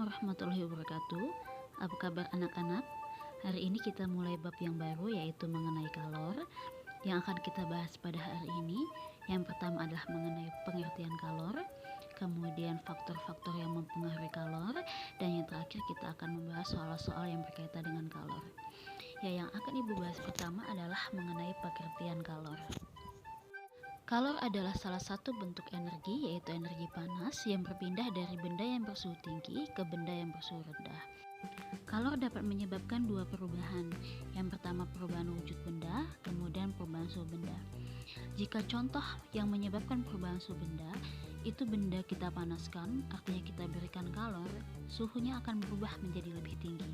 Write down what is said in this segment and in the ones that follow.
warahmatullahi wabarakatuh. Apa kabar anak-anak? Hari ini kita mulai bab yang baru, yaitu mengenai kalor. Yang akan kita bahas pada hari ini, yang pertama adalah mengenai pengertian kalor, kemudian faktor-faktor yang mempengaruhi kalor, dan yang terakhir kita akan membahas soal-soal yang berkaitan dengan kalor. Ya, yang akan Ibu bahas pertama adalah mengenai pengertian kalor. Kalor adalah salah satu bentuk energi, yaitu energi panas yang berpindah dari benda yang bersuhu tinggi ke benda yang bersuhu rendah. Kalor dapat menyebabkan dua perubahan. Yang pertama, perubahan wujud benda, kemudian perubahan suhu benda. Jika contoh yang menyebabkan perubahan suhu benda itu benda kita panaskan, artinya kita berikan kalor, suhunya akan berubah menjadi lebih tinggi.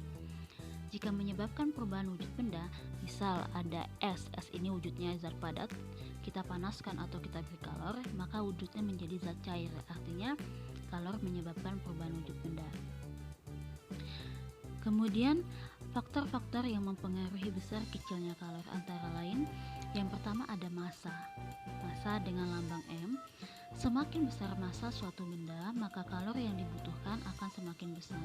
Jika menyebabkan perubahan wujud benda, misal ada es ini wujudnya zat padat, kita panaskan atau kita beri kalor, maka wujudnya menjadi zat cair, artinya kalor menyebabkan perubahan wujud benda. Kemudian faktor-faktor yang mempengaruhi besar kecilnya kalor antara lain, yang pertama ada massa dengan lambang M. Semakin besar massa suatu benda, maka kalor yang dibutuhkan akan semakin besar.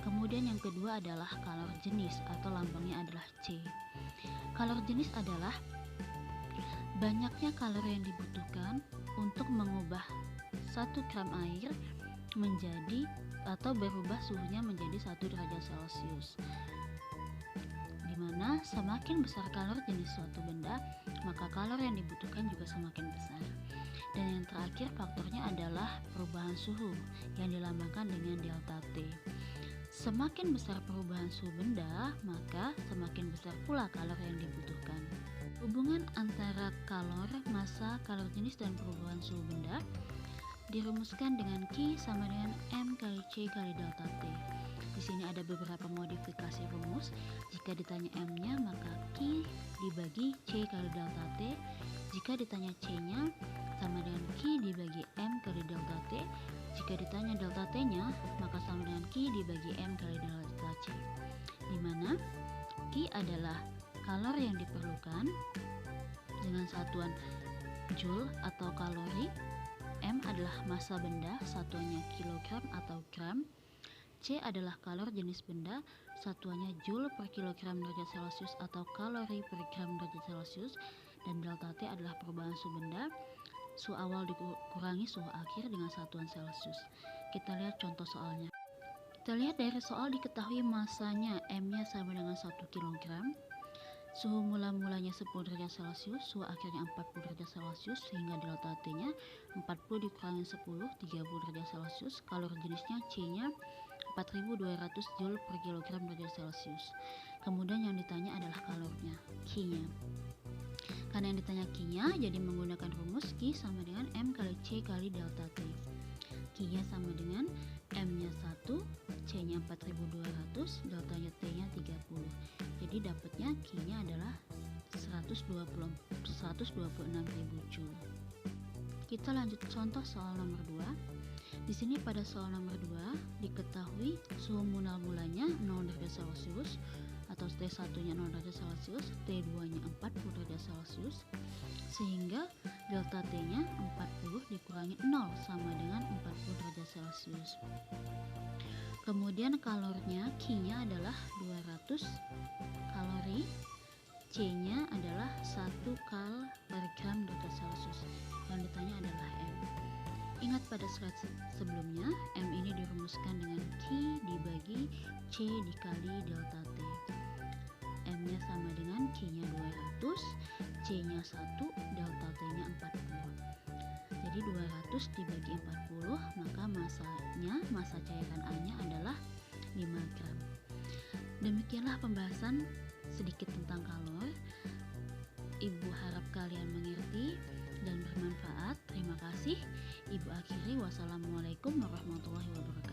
Kemudian yang kedua adalah kalor jenis atau lambangnya adalah C. Kalor jenis adalah banyaknya kalor yang dibutuhkan untuk mengubah 1 gram air menjadi atau berubah suhunya menjadi 1 derajat Celcius. Dimana semakin besar kalor jenis suatu benda, maka kalor yang dibutuhkan juga semakin besar. Dan yang terakhir faktornya adalah perubahan suhu yang dilambangkan dengan delta T. Semakin besar perubahan suhu benda, maka semakin besar pula kalor yang dibutuhkan. Hubungan antara kalor, massa, kalor jenis, dan perubahan suhu benda dirumuskan dengan Q sama dengan M kali C kali delta T. Di sini ada beberapa modifikasi rumus. Jika ditanya M-nya, maka Q dibagi C kali delta T. Jika ditanya C-nya, sama dengan Q dibagi M kali delta T. Jika ditanya delta T-nya, maka sama dengan Q dibagi M kali delta C. Di mana Q adalah kalor yang diperlukan dengan satuan joule atau kalori. M adalah massa benda, satuannya kilogram atau gram. C adalah kalor jenis benda, satuannya joule per kilogram derajat Celcius atau kalori per gram derajat Celcius. Dan delta T adalah perubahan suhu benda, suhu awal dikurangi suhu akhir dengan satuan Celcius. Kita lihat contoh soalnya. Kita lihat dari soal diketahui massanya M-nya sama dengan 1 kg, suhu mula-mulanya 10 derajat Celcius, suhu akhirnya 40 derajat Celcius, sehingga delta T-nya 40 dikurangi 10, 30 derajat Celcius. Kalor jenisnya C-nya 4200 Joule per kilogram derajat Celcius. Kemudian yang ditanya adalah kalornya, Q-nya. Karena yang ditanya Q-nya, jadi menggunakan rumus Q sama dengan M kali C kali delta T. Q-nya sama dengan M-nya 1, C-nya 4200, delta T-nya 30. Jadi dapatnya Q-nya adalah 126.000 Joule. Kita lanjut contoh soal nomor 2. Di sini pada soal nomor 2 diketahui suhu mula-mulanya 0 derajat Celcius atau T1-nya 0 derajat Celcius, T2-nya 40 derajat Celcius, sehingga delta T-nya 40 dikurangi 0 sama dengan 40 derajat Celcius. Kemudian kalornya Q-nya adalah 200 kalori, C-nya adalah 1 kal per gram derajat Celcius. Yang ditanya adalah M. Ingat pada slide sebelumnya, M ini dirumuskan dengan Q dibagi C dikali delta T. M-nya sama dengan Q-nya 200, C-nya 1, delta T-nya 40. Jadi 200 dibagi 40, maka massa cairan A-nya adalah 5 gram. Demikianlah pembahasan sedikit tentang kalor. Ibu harap kalian mengerti dan bermanfaat. Terima kasih. Ibu akhiri, wassalamualaikum warahmatullahi wabarakatuh.